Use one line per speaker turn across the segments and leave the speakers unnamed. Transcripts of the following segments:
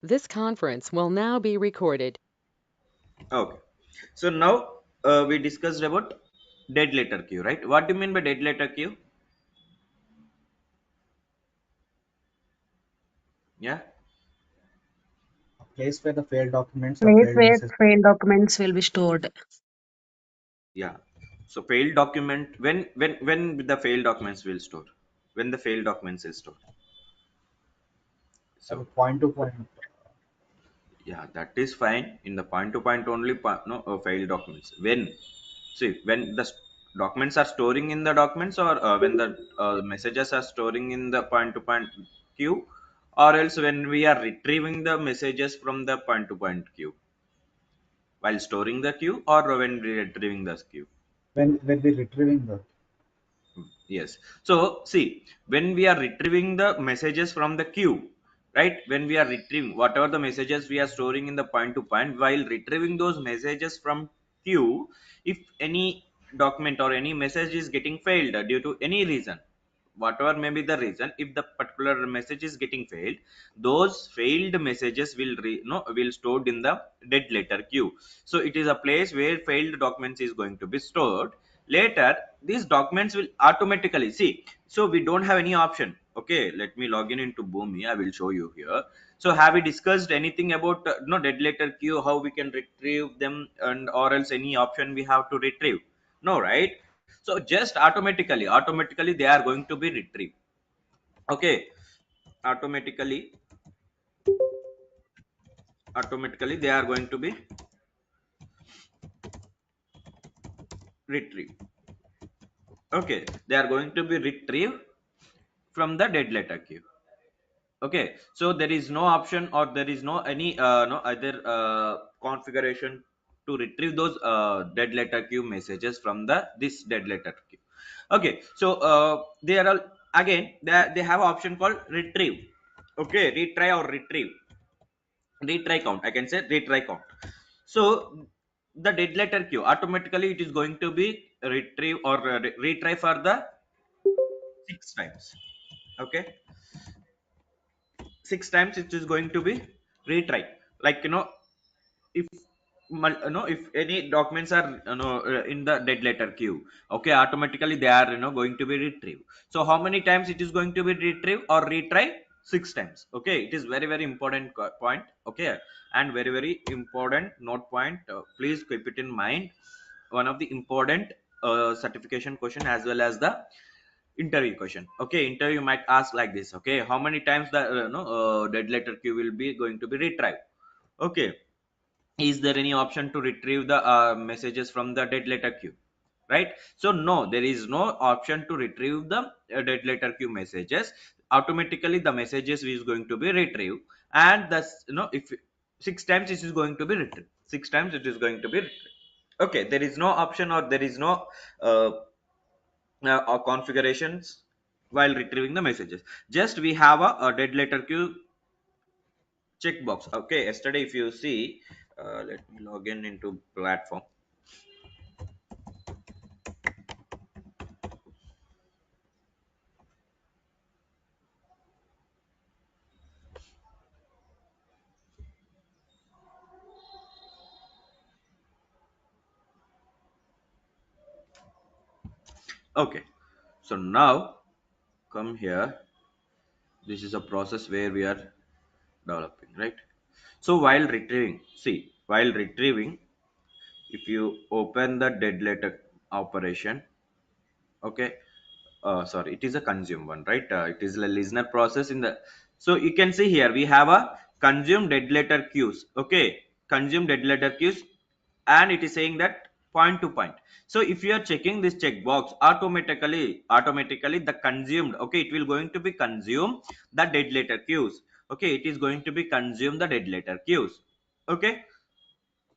This conference will now be recorded.
Okay. So now we discussed about dead letter queue, right? What do you mean by dead letter queue? Yeah.
A place where the failed documents or
Place
failed
where
messages.
failed documents will be stored.
Yeah. So failed document, when the failed documents will store, when the failed documents will store. So
Point to point.
yeah, that is fine in the point to point only. No, failed documents. When, see, when the documents are storing in the documents, or when the messages are storing in the point to point queue, or else when we are retrieving the messages from the point to point queue while storing the queue, or when we are retrieving the queue.
When we're retrieving the
Yes. So see, when we are retrieving the messages from the queue, right? When we are retrieving whatever the messages we are storing in the point to point, while retrieving those messages from queue, if any document or any message is getting failed due to any reason, whatever may be the reason, if the particular message is getting failed, those failed messages will no, will stored in the dead letter queue. So it is a place where failed documents is going to be stored. Later these documents will automatically see, so we don't have any option. Okay, let me log in into Boomi. I will show you here. So have we discussed anything about no dead letter queue, how we can retrieve them, and or else any option we have to retrieve? No, right? So just automatically they are going to be retrieved. Okay, automatically they are going to be retrieved. Okay, they are going to be retrieved from the dead letter queue. Okay, so there is no option, or there is no any no other configuration to retrieve those dead letter queue messages from the this dead letter queue. Okay, so they are all, again they have option called retrieve. Okay, retry or retry count, I can say retry count. So the dead letter queue automatically it is going to be retrieve or retry for the 6 times. Okay, 6 times it is going to be retry. Like, if if any documents are in the dead letter queue, okay, automatically they are going to be retrieved. So how many times it is going to be retrieved or retry? 6 times. Okay, it is very very important point. Okay, and very very important note point. Please keep it in mind. One of the important certification question as well as the interview question. Okay, interview might ask like this. Okay, how many times the dead letter queue will be going to be retrieved? Okay, is there any option to retrieve the messages from the dead letter queue? Right? So no, there is no option to retrieve the dead letter queue messages. Automatically the messages is going to be retrieved, and thus if 6 times it is going to be retrieved, 6 times it is going to be retrieved. Okay, there is no option, or there is no uh, or configurations while retrieving the messages. Just we have a dead letter queue checkbox. Okay, yesterday if you see, let me log in into platform. Okay, so now come here. This is a process where we are developing, right? So while retrieving, see, while retrieving, if you open the dead letter operation, okay, sorry, it is a consume one, right? It is a listener process in the. So you can see here we have a consume dead letter queues. Okay, consume dead letter queues, and it is saying that point to point. So if you are checking this checkbox, automatically the consumed, okay, it will going to be consume the dead letter queues. Okay, it is going to be consume the dead letter queues. Okay,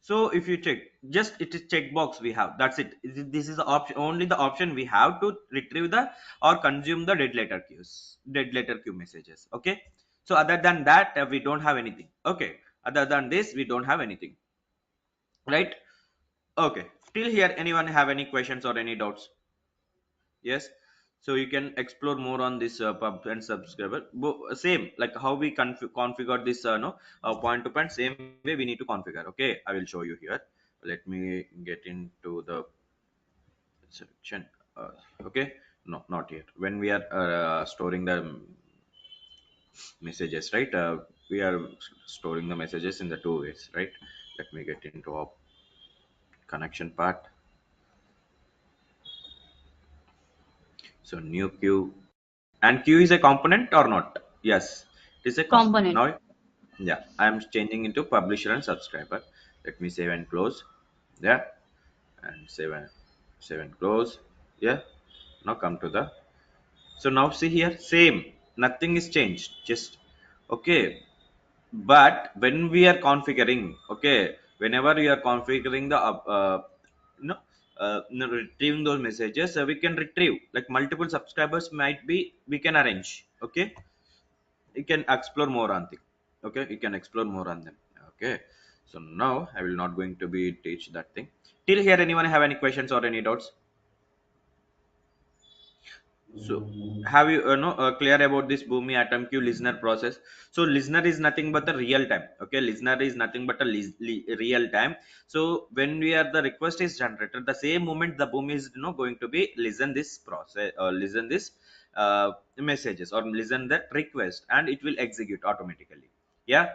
so if you check, just it is checkbox we have, that's it. This is the option, only the option we have to retrieve the or consume the dead letter queues, dead letter queue messages. Okay, so other than that we don't have anything. Okay, other than this we don't have anything, right? Okay, till here anyone have any questions or any doubts? Yes. So you can explore more on this pub and subscriber. Same like how we configure this no point to point. Same way we need to configure. Okay, I will show you here. Let me get into the section. Okay, no, not yet. When we are storing the messages, right? We are storing the messages in the two ways, right? Let me get into our connection part. So new queue, and queue is a component or not? Yes, it is a component.
Component.
Now, yeah, I am changing into publisher and subscriber. Let me save and close. Yeah, and save and close. Yeah. Now come to the. So now see here, same. Nothing is changed. Just okay. But when we are configuring, okay, whenever you are configuring the you know retrieving those messages, we can retrieve like multiple subscribers might be, we can arrange. Okay, you can explore more on thing. Okay, you can explore more on them. Okay, so now I will not going to be teach that thing. Till here, anyone have any questions or any doubts? So have you clear about this Boomi atom queue listener process? So listener is nothing but the real time. Okay, listener is nothing but a real time. So when we are the request is generated, the same moment the Boomi is going to be listen this process or listen this messages or listen that request, and it will execute automatically. Yeah.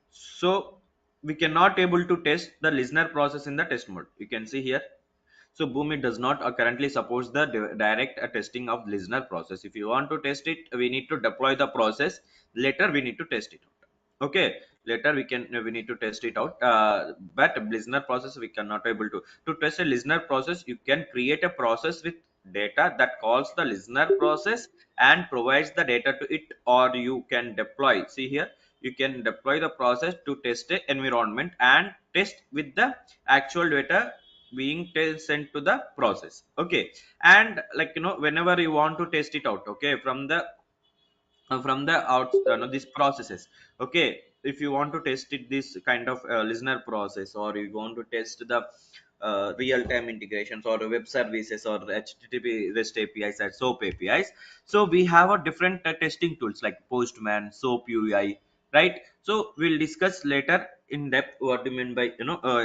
So we cannot able to test the listener process in the test mode. You can see here. So Boomi does not currently supports the direct testing of listener process. If you want to test it, we need to deploy the process. Later we need to test it out. Okay. Later we need to test it out. But listener process we cannot able to test a listener process. You can create a process with data that calls the listener process and provides the data to it, or you can deploy. See here, you can deploy the process to test a environment and test with the actual data being sent to the process. Okay, and like whenever you want to test it out, okay, from the out these processes. Okay, if you want to test it this kind of listener process, or you want to test the real-time integrations or web services or HTTP REST APIs and SOAP APIs. So we have a different testing tools like Postman, SOAP UI, right? So we'll discuss later in depth what do you mean by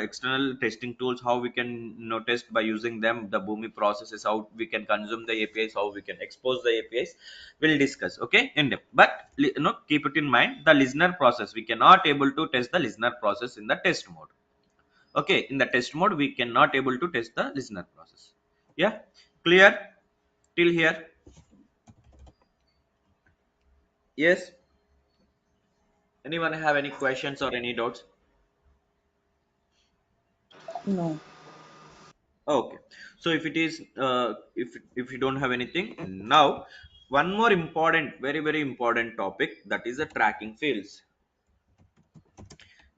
external testing tools, how we can test by using them, the Boomi processes, how we can consume the APIs, how we can expose the APIs. We'll discuss, okay, in depth. But keep it in mind, the listener process we cannot able to test the listener process in the test mode. Okay, in the test mode we cannot able to test the listener process. Yeah, clear till here? Yes, anyone have any questions or any doubts?
No.
Okay, so if it is if you don't have anything, now one more important, very important topic, that is the tracking fields.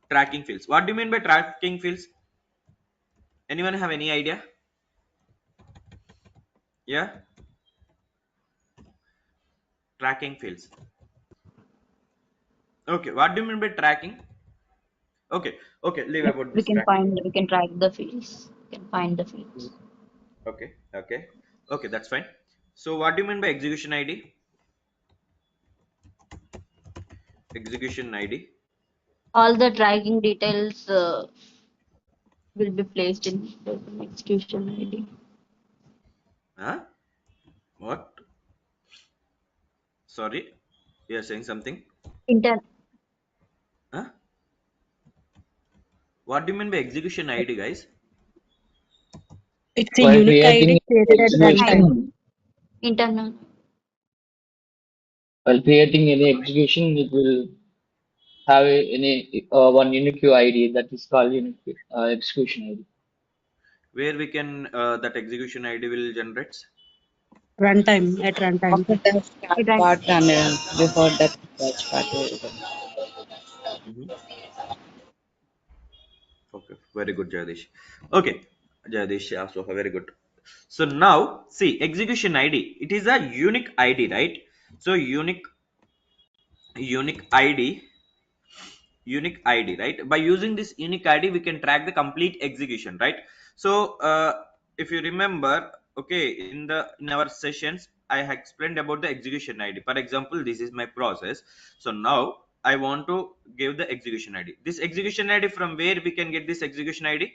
Tracking fields, what do you mean by tracking fields? Anyone have any idea? Yeah, tracking fields. Okay, what do you mean by tracking? Okay, okay, leave
Like,
about
we
this
can
tracking.
we can track the fields. We can find the fields.
Okay, okay, okay, that's fine. So what do you mean by execution ID? Execution ID.
All the tracking details will be placed in the execution ID.
Huh? What? Sorry, you are saying something.
Inter
Huh? What do you mean by execution ID, guys?
It's a
While
unique
creating
ID created at runtime.
execution,
internal.
while creating any execution, it will have any one unique ID that is called unique execution ID.
Where we can that execution ID will generate?
Runtime, at runtime.
After the start
It ran-
part and before that batch part.
Mhm. Okay, very good, Jagdish. Okay, Jagdish, yeah, so very good. So now, see, execution ID. It is a unique ID, right? So unique ID, unique ID, right? By using this unique ID, we can track the complete execution, right? So if you remember, okay, in our sessions, I have explained about the execution ID. For example, this is my process. So now I want to give the execution ID. This execution ID, from where we can get this execution ID?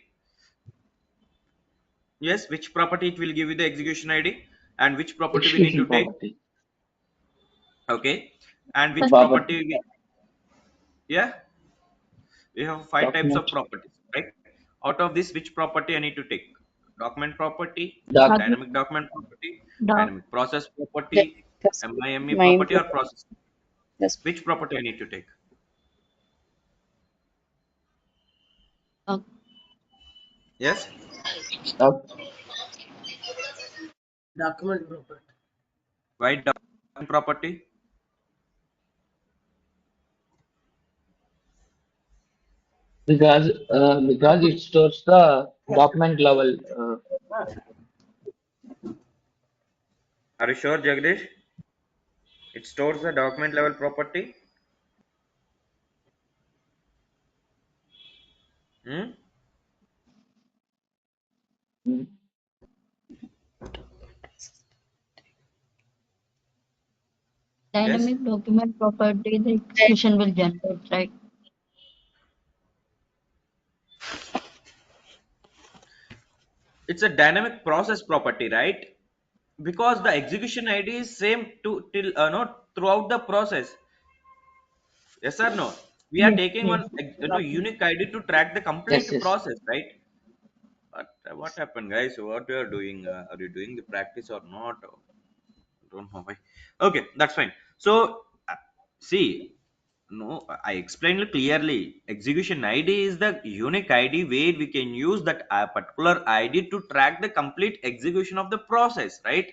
Yes, which property it will give you the execution ID, and which property we need to
Execution
take?
property.
Okay, and which
Property.
property? Yeah, we have 5 types of
Document.
properties, right? Out of this, which property I need to take? Document property,
Doc.
Document.
dynamic document property,
Doc.
dynamic process
Yeah,
property,
that's
MIME
mine.
property, or process?
That's
Which property I need to take?
Doc.
Yes,
Doc.
Document property.
why document property?
Because it stores the document level.
Are you sure, Jagdish? It stores the document level property. Hmm?
Mm.
Yes,
Dynamic document property, the execution will generate, right?
it's a dynamic process property, right? Because the execution ID is same to till no throughout the process. Yes or no? We are
Yes,
taking
yes.
one unique ID to track the
Yes,
complete
yes.
process, right? What happened, guys? What you are doing? Are you doing the practice or not? Don't know why. Okay, that's fine. So see, no, I explained it clearly. Execution ID is the unique ID where we can use that particular ID to track the complete execution of the process, right?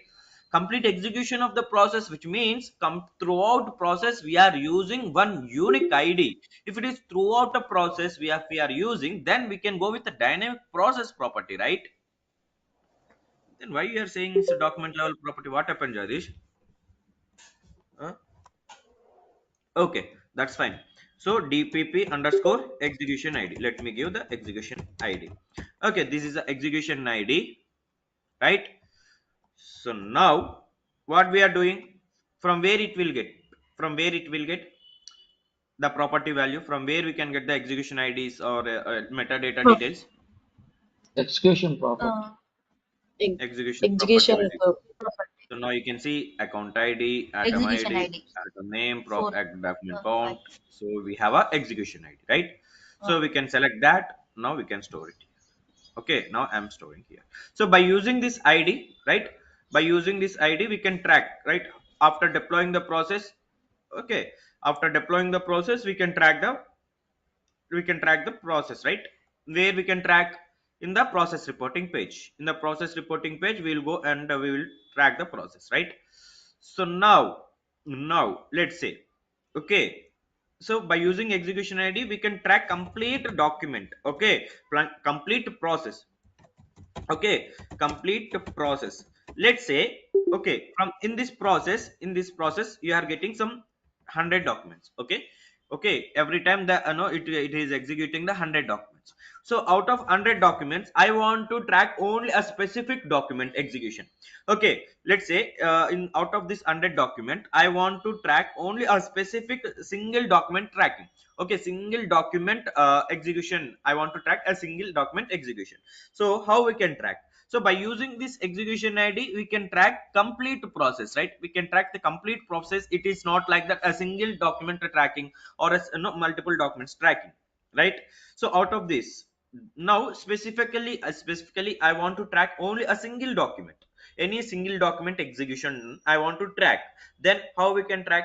Complete execution of the process, which means come throughout process we are using one unique ID. If it is throughout the process we are using, then we can go with the dynamic process property, right? Then why you are saying it's a document level property? What happened, Jadish? Huh? Okay, that's fine. So DPP underscore execution ID. Let me give the execution ID. Okay, this is the execution ID, right? So now what we are doing, from where it will get, from where it will get the property value, from where we can get the execution IDs or metadata
Pro-
details,
Execution property.
uh, ex-
execution property
execution.
will be. So now you can see account ID, atom
Execution
ID,
ID.
atom name,
Four.
document
Five.
count. So we have a execution ID, right? So we can select that. Now we can store it. Okay, now I'm storing here. So by using this ID, right? By using this ID, we can track, right? After deploying the process, okay. After deploying the process, we can track the process, right? Where we can track in the process reporting page. In the process reporting page, we will go and we will track the process, right? So now let's say, okay, so by using execution ID we can track complete document, okay, complete process, okay, complete process. Let's say, okay, from in this process you are getting some 100 documents, okay. Okay, every time that no it is executing the 100 documents. So out of 100 documents I want to track only a specific document execution. Okay, let's say in out of this 100 document I want to track only a specific single document tracking. Okay, single document execution, I want to track a single document execution. So how we can track? So by using this execution ID we can track complete process, right? We can track the complete process. It is not like that a single document tracking or no, multiple documents tracking, right? So out of this, now specifically I want to track only a single document, any single document execution I want to track. Then how we can track?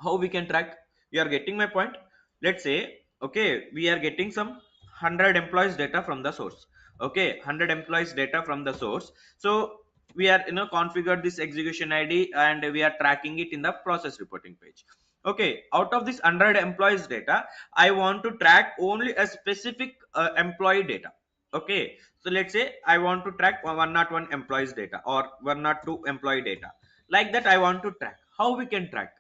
You are getting my point? Let's say, okay, we are getting some 100 employees data from the source. Okay, 100 employees data from the source. So we are configured this execution ID and we are tracking it in the process reporting page. Okay, out of this 100 employees data I want to track only a specific employee data. Okay, so let's say I want to track 101 employees data or 102 employee data. Like that I want to track. How we can track?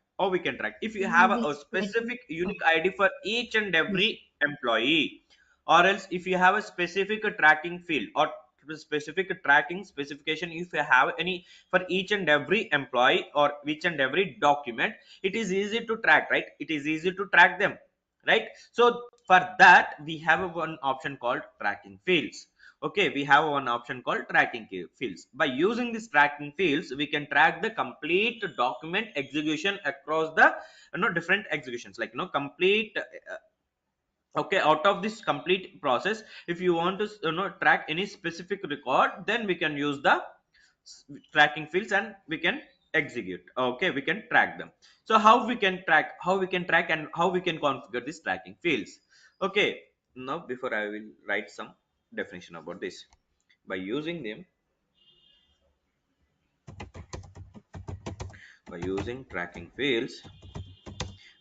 If you have a specific unique ID for each and every employee, or else if you have a specific tracking field or specific tracking specification, if you have any for each and every employee or each and every document, it is easy to track, right? It is easy to track them, right? So for that we have one option called tracking fields. Okay, we have one option called tracking fields. By using this tracking fields, we can track the complete document execution across the different executions, like complete okay, out of this complete process, if you want to track any specific record, then we can use the tracking fields and we can execute. Okay, we can track them. So how we can track, and how we can configure these tracking fields. Okay, now before I will write some definition about this. By using them, by using tracking fields,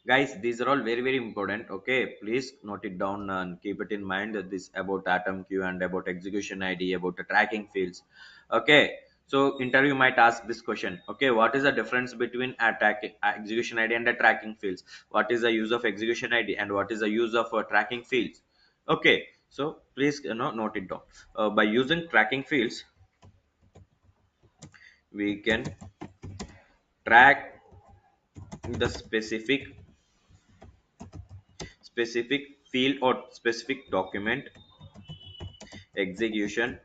guys, these are all very important. Okay, please note it down and keep it in mind that this about atom queue and about execution id, about the tracking fields. Okay, so interview might ask this question. Okay, what is the difference between execution id and the tracking fields? What is the use of execution id and what is the use of tracking fields? Okay, so please note it down. By using tracking fields, we can track the specific field or specific document execution.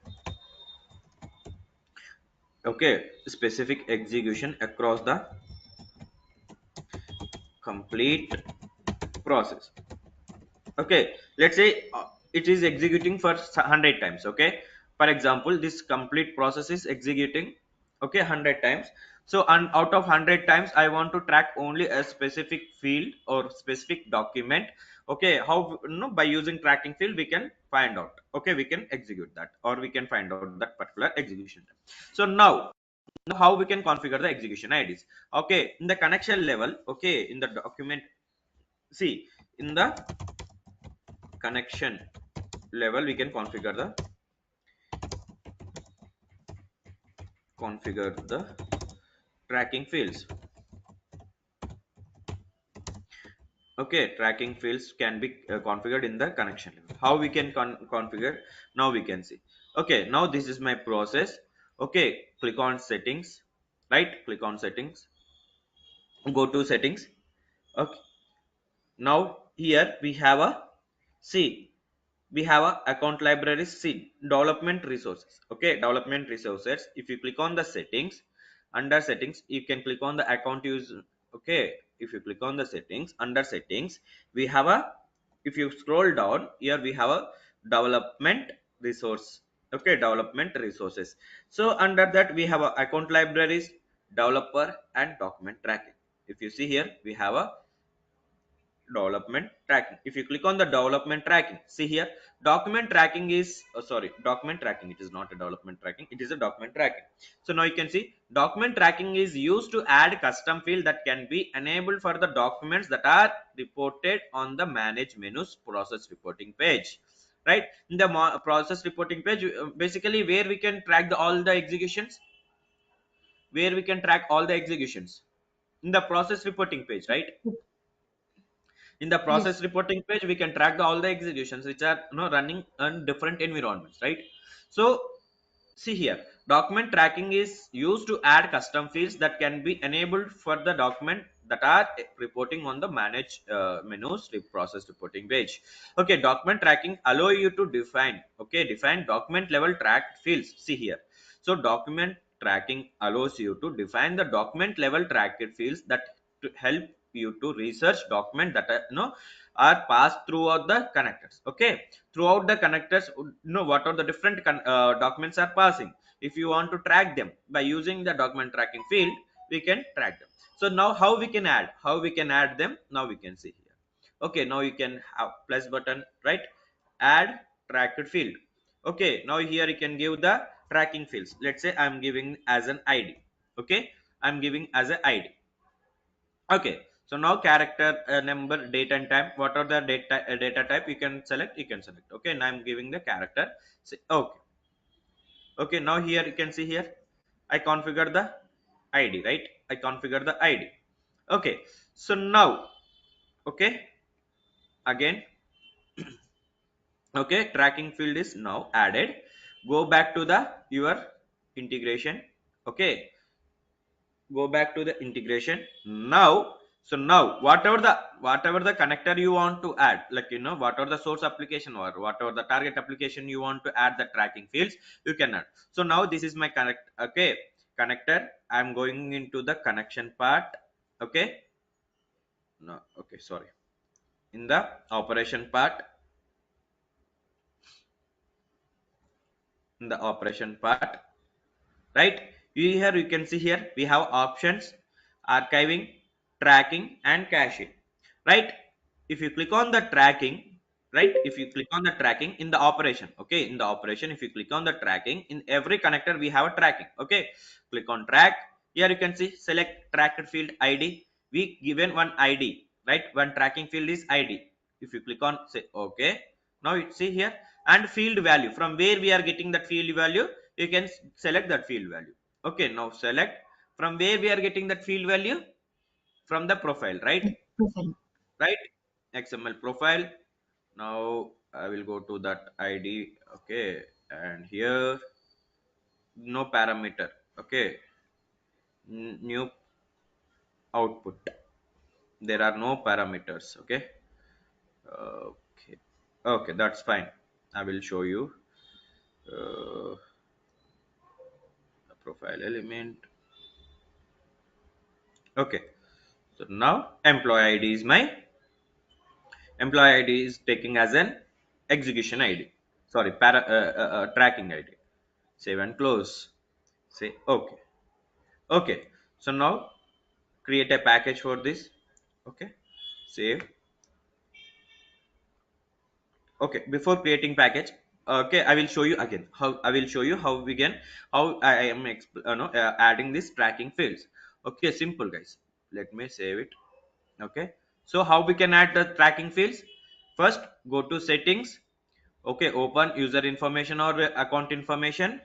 Okay, specific execution across the complete process. Okay, let's say it is executing for 100 times. Okay, for example, this complete process is executing, okay, 100 times. So and out of 100 times I want to track only a specific field or specific document. Okay, how by using tracking field we can find out. Okay, we can execute that, or we can find out that particular execution. So now how we can configure the execution IDs. Okay, in the connection level, okay, in the document, see, in the connection level we can configure the tracking fields. Okay, tracking fields can be configured in the connection level. How we can configure, now we can see. Okay, now this is my process. Okay, click on settings, right? Click on settings, go to settings. Okay, now here we have a, see, we have a account library, see, development resources. Okay, development resources, if you click on the settings, under settings you can click on the account use. Okay, if you click on the settings, under settings we have a, if you scroll down here we have a development resource. Okay, development resources. So under that we have a account libraries, developer and document tracking. If you see here we have a development tracking. If you click on the development tracking, see here, document tracking is document tracking, it is not a development tracking, it is a document tracking. So now you can see document tracking is used to add custom field that can be enabled for the documents that are reported on the manage menus process reporting page, right? In the process reporting page, basically where we can track all the executions, where we can track all the executions in the process reporting page, right? In the process
Yes.
reporting page we can track all the executions which are running on different environments, right? So see here, document tracking is used to add custom fields that can be enabled for the document that are reporting on the manage menus process reporting page. Okay, document tracking allow you to define document level tracked fields. See here, so document tracking allows you to define the document level tracked fields that to help you to research document that are, are passed throughout the connectors. Okay, throughout the connectors, what are the different documents are passing. If you want to track them by using the document tracking field, we can track them. So now how we can add them, now we can see here. Okay, now you can have plus button, right? Add tracked field. Okay, now here you can give the tracking fields. Let's say I'm giving as an id. Okay, I'm giving as an id. Okay, so now character, number, date and time, what are the data type you can select, okay, now I'm giving the character. Say okay. Okay, now here you can see here I configure the id, right? I configure the id. Okay, so now, okay, again, okay, tracking field is now added. go back to the your integration. Okay, go back to the integration now. So now whatever the connector you want to add, like whatever the source application or whatever the target application you want to add the tracking fields, you can add. So now this is my connector. I'm going into the connection part. Okay, no, okay, sorry, in the operation part. In the operation part, right, here you can see here we have options: archiving, tracking, and caching, right? If you click on the tracking, right, if you click on the tracking in the operation, okay, in the operation, if you click on the tracking, in every connector we have a tracking. Okay, click on track. Here you can see select tracked field id. We given one id, right? One tracking field is id. If you click on, say okay, now you see here, and field value, from where we are getting that field value, you can select that field value. Okay, now select from where we are getting that field value, from the profile, right?
Profile.
Right, xml profile. Now I will go to that id. Okay, and here no parameter. Okay, new output, there are no parameters. Okay, okay, okay, that's fine. I will show you the profile element. Okay, so now employee id is my employee id is taking as an execution id, sorry, tracking id. Save and close. Say okay. Okay, so now create a package for this. Okay, save. Okay, before creating package, okay, I will show you again how I will show you how we can, how I am adding this tracking fields. Okay, simple guys, let me save it. Okay, so how we can add the tracking fields? First, go to settings. Okay, open user information or account information.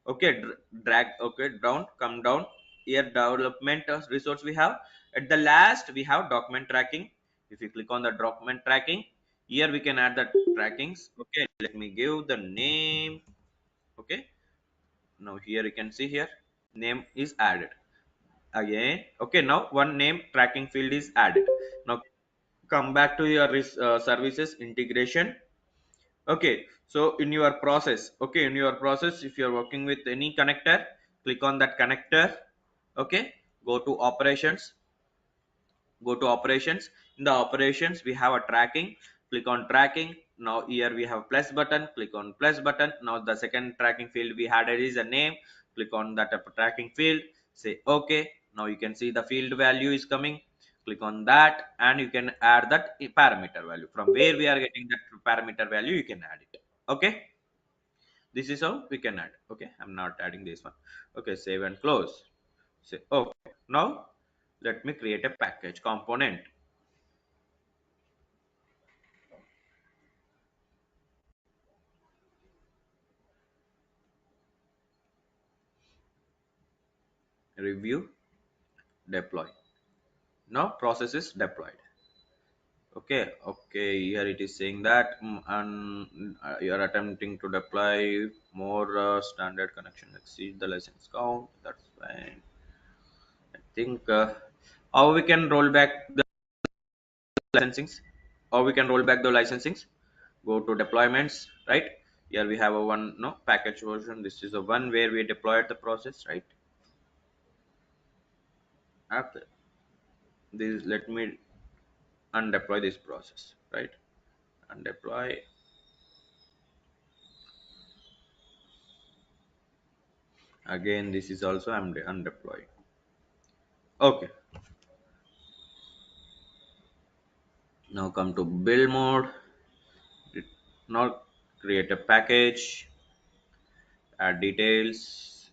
Okay, drag, okay, down, come down. Here development resource we have. At the last we have document tracking. If you click on the document tracking, here we can add the trackings. Okay, let me give the name. Okay, now here you can see here name is added again. Okay, now one name tracking field is added. Now come back to your services integration. Okay, so in your process, okay, in your process, if you're working with any connector, click on that connector. Okay, go to operations. Go to operations. In the operations we have a tracking. Click on tracking. Now here we have plus button. Click on plus button. Now the second tracking field we had is a name. Click on that tracking field. Say okay. Now you can see the field value is coming. Click on that and you can add that parameter value. From where we are getting that parameter value, you can add it. Okay, this is how we can add. Okay, I'm not adding this one. Okay, save and close. Say okay. Now let me create a package component. Review, deploy. Now process is deployed. Okay, okay, here it is saying that and you are attempting to deploy more standard connection exceed the license count. That's fine. I think how we can roll back the licensings, or we can roll back the licensings. Go to deployments, right? Here we have a one no package version. This is the one where we deployed the process, right? After this, let me undeploy this process, right? Undeploy. Again, this is also I'm undeploying. Okay, now come to build mode. Now create a package, add details,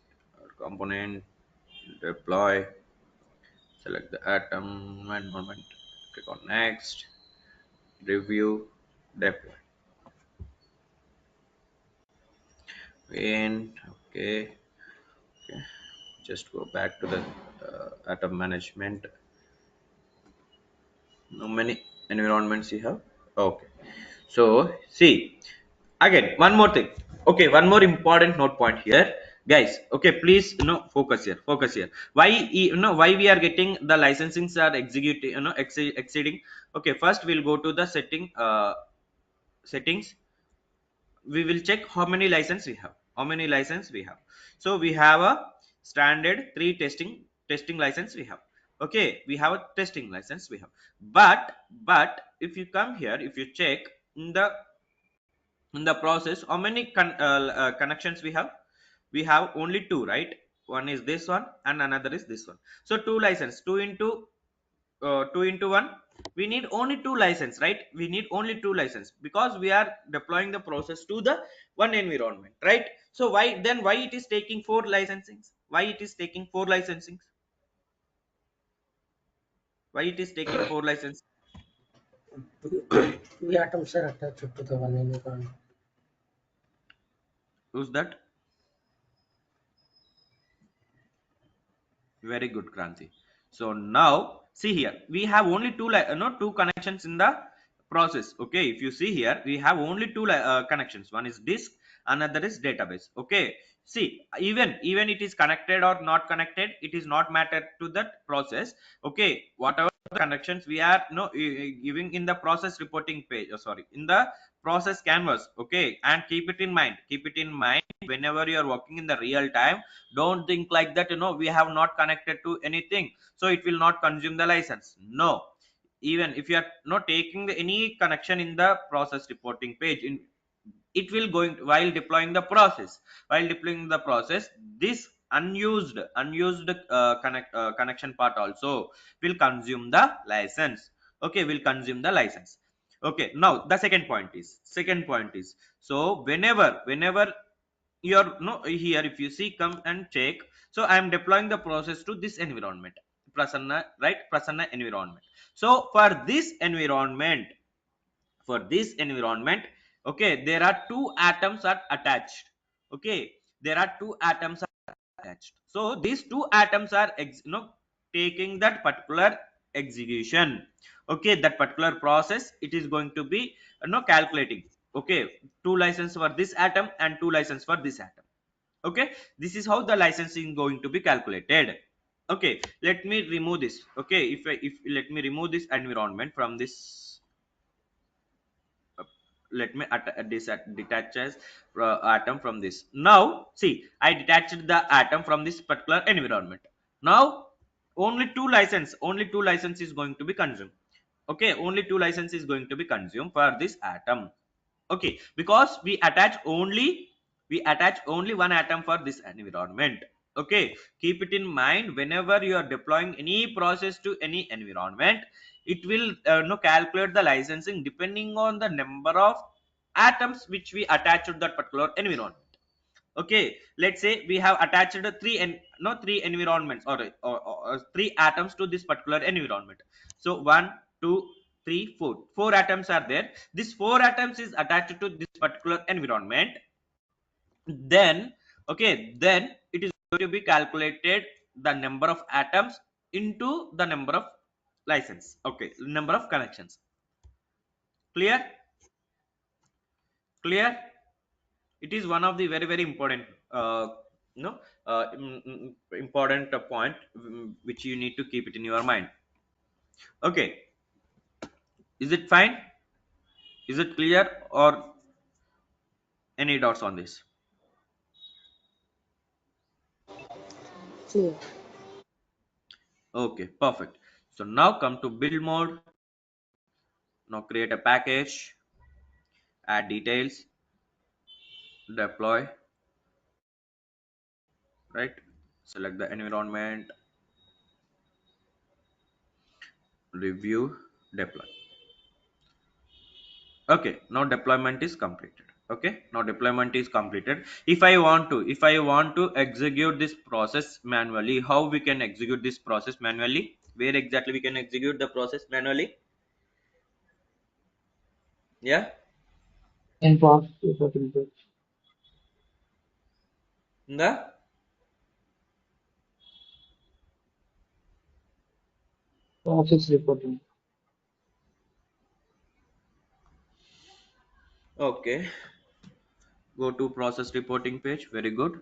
component, deploy, select the atom environment, click on next, review, deploy. And okay, okay, just go back to the atom management. How many environments you have? Okay, so see again one more thing. Okay, one more important note point here, guys. Okay, please, focus here. Why, why we are getting the licensings are executing, exceeding. Okay, first we'll go to the settings. We will check how many license we have, so we have a standard 3 testing license we have. Okay, we have a testing license we have. But if you come here, if you check in the process, how many connections we have only two, right? One is this one and another is this one. So two license, 2 into 1, we need only two license, right? We need only two license because we are deploying the process to the one environment, right? So why it is taking four licensings? Why it is taking four licensings? Why it is taking four license?
Two atoms are attached to the one environment.
Who's that? Very good, Kranti. So now see here, we have only two connections in the process. Okay, if you see here, we have only two connections. One is disk, another is database. Okay, see, even it is connected or not connected, it is not matter to that process. Okay, whatever the connections we are giving in the process reporting page, sorry, in the process canvas. Okay, and keep it in mind, whenever you are working in the real time, don't think like that, we have not connected to anything, so it will not consume the license. No, even if you are not taking any connection in the process reporting page, it will going while deploying the process, this unused connection part also will consume the license. Okay, will consume the license. Okay, now the second point is, so whenever you're no here, if you see, come and check. So I am deploying the process to this environment, Prasanna, right? Prasanna environment. So for this environment, okay, there are two atoms are attached. Okay, there are two atoms are attached. So these two atoms are taking that particular execution. Okay, that particular process, it is going to be calculating. Okay, two license for this atom and two license for this atom. Okay, this is how the licensing going to be calculated. Okay, let me remove this. Okay, if let me remove this environment from this, let me detach as atom from this. Now see, I detached the atom from this particular environment. Now only two license is going to be consumed. Okay, only two license is going to be consumed for this atom. Okay, because we attach only one atom for this environment. Okay, keep it in mind, whenever you are deploying any process to any environment, it will calculate the licensing depending on the number of atoms which we attach to that particular environment. Okay, let's say we have attached three environments, or three atoms to this particular environment. So one, two, three, four atoms are there. This four atoms is attached to this particular environment. Then, okay, then it is going to be calculated the number of atoms into the number of license. Okay, number of connections. Clear clear. It is one of the very very important no important point, which you need to keep it in your mind. Okay, is it fine? Is it clear, or any doubts on this?
Clear.
Okay, perfect. So now come to build mode. Now create a package, add details, deploy, right? Select the environment, review, deploy. Okay, now deployment is completed. Okay, now deployment is completed. If I want to execute this process manually, how we can execute this process manually? Where exactly we can execute the process manually? Yeah,
In process reporting page.
in the
Process reporting.
okay, Go to process reporting page. Very good.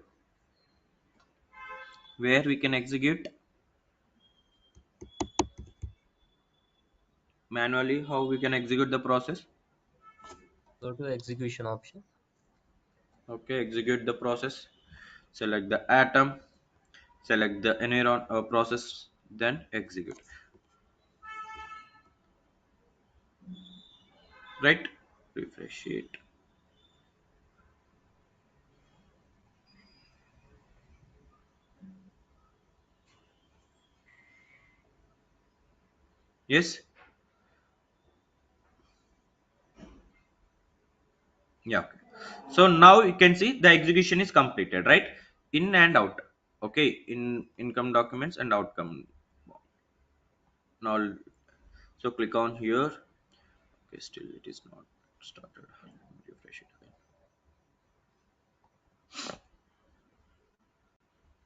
Where we can execute manually. How we can execute the process?
Go to execution option.
Okay, execute the process. Select the atom. Select the process. Then execute. Right. Refresh it. Yes. Yeah. Okay. So now you can see the execution is completed, right? In and out. Okay. In income documents and outcome. Now, so click on here. Okay, still it is not started. Refresh it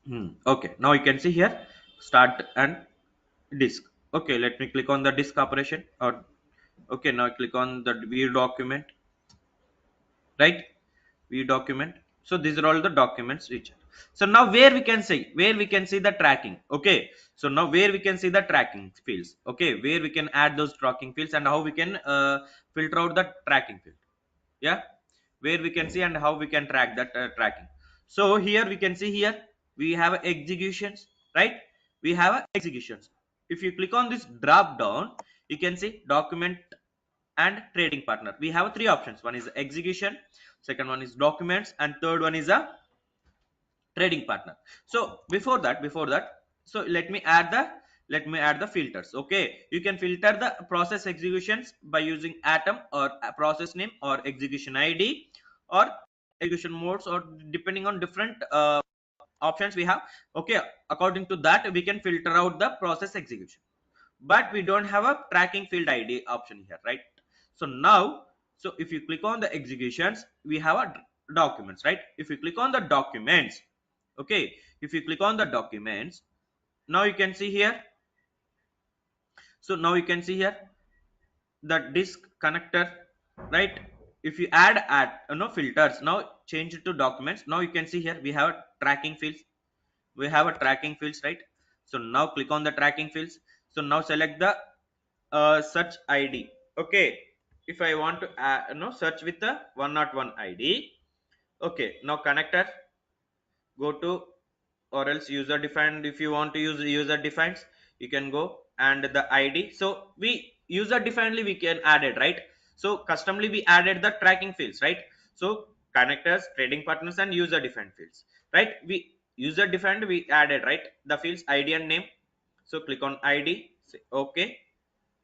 again. Okay, now you can see here start and disk. Okay, let me click on the disk operation. Or okay, now click on the view document, right? View document. So these are all the documents which. So now where we can see the tracking. Okay, so now where we can see the tracking fields. Okay, where we can add those tracking fields and how we can filter out the tracking field. Yeah, where we can see and how we can track that tracking. So here we can see here we have executions, right? We have executions. If you click on this drop down, you can see document and trading partner. We have three options. One is execution, second one is documents, and third one is a trading partner. So before that, so let me add the filters. Okay, you can filter the process executions by using atom or a process name or execution id or execution modes, or depending on different options we have. Okay, according to that we can filter out the process execution, but we don't have a tracking field id option here, right? So now, so if you click on the executions, we have a documents, right? If you click on the documents, okay, if you click on the documents, now you can see here, so now you can see here the disk connector, right? If you add filters, now change it to documents. Now you can see here we have tracking fields, right? So now click on the tracking fields. So now select the search id. Okay, if I want to search with the 101 id. Okay, now connector, go to, or else user defined. If you want to use user defines, you can go and the id. So we user definedly we can add it, right? So customly we added the tracking fields, right? So connectors, trading partners, and user defined fields, right? We user defined we added, right, the fields id and name. So click on id, say okay.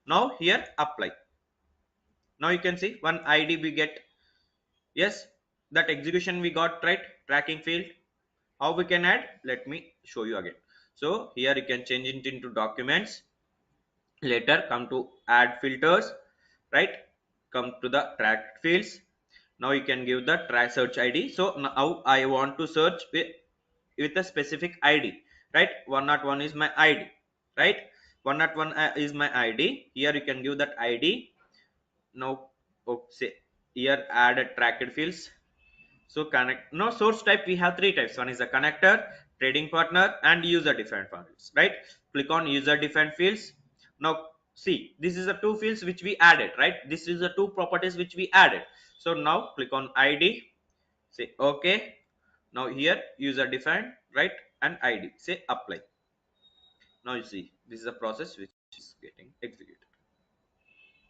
Now here apply. Now you can see one id we get. Yes, that execution we got, right? Tracking field. How we can add, let me show you again. So here you can change it into documents. Later come to add filters, right? Come to the track fields. Now you can give the track search id. So now I want to search with a specific id, right? 101 is my id, right? 101 is my id. Here you can give that id. Now say here add a tracked fields. So connect, no, source type we have three types. One is a connector, trading partner, and user defined fields, right? Click on user defined fields. Now see, this is the two fields which we added, right? This is the two properties which we added. So now click on id, say okay. Now here user defined, right, and id, say apply. Now you see this is a process which is getting executed,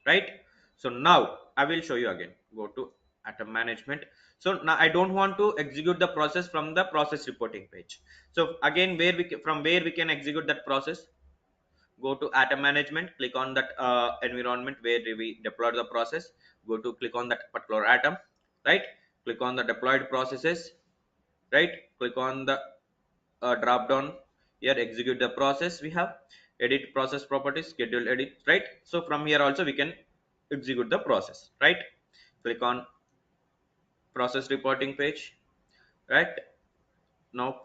right? So now I will show you again. Go to atom management. So now I don't want to execute the process from the process reporting page. So again, from where we can execute that process, go to atom management, click on that environment where we deployed the process. Go to click on that particular atom, right? Click on the deployed processes, right? Click on the drop down here, execute the process. We have edit process properties, schedule edit, right? So from here also we can execute the process, right? Click on process reporting page, right? Now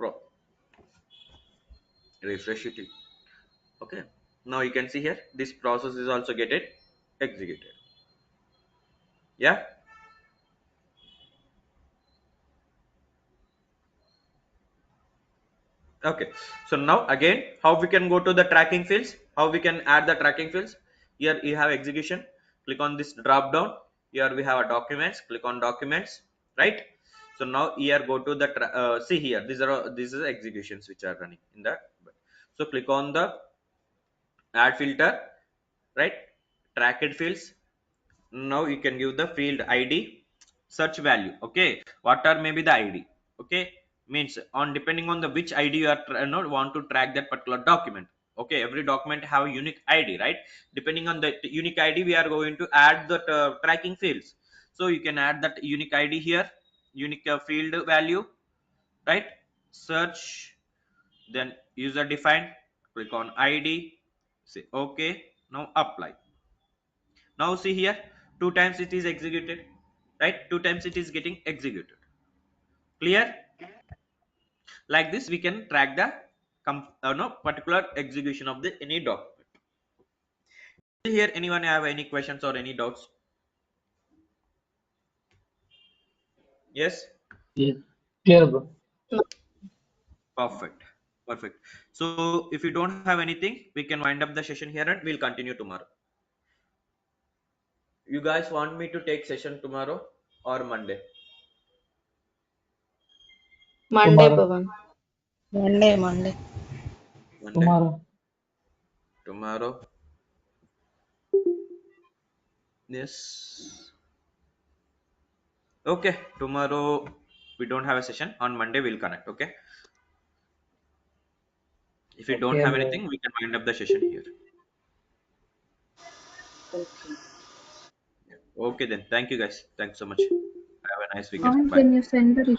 refresh it. Okay, now you can see here this process is also getting executed. Yeah, Okay, so now again, how we can go to the tracking fields, how we can add the tracking fields. Here you have execution, click on this drop down. Here we have a documents, click on documents, right? So now here go to the see here, these are executions which are running in the, so click on the add filter, right? Tracked fields. Now you can give the field id, search value. Okay, what are maybe the id? Okay, means on depending on the which id you are want to track that particular document. Okay, every document have a unique id, right? Depending on the unique id, we are going to add the tracking fields. So you can add that unique id here, unique field value, right? Search, then user defined, click on id, say okay, now apply. Now see here, two times it is executed, right? Two times it is getting executed. Clear? Like this, we can track the no particular execution of the any document. Here, anyone have any questions or any doubts? Yes.
Yes. Clear, bro.
Perfect. Perfect. So if you don't have anything, we can wind up the session here and we'll continue tomorrow. You guys want me to take session tomorrow or Monday?
Monday,
Tomorrow.
Pavan. Monday, Monday.
Monday.
Tomorrow.
Tomorrow. Yes. Okay. Tomorrow we don't have a session. On Monday we'll connect. Okay. If you don't
Okay,
have
bro.
anything, we can wind up the session here.
Okay.
Okay then. Thank you guys. Thanks so much. Have a nice weekend.
Pawan,
Bye.
can you send the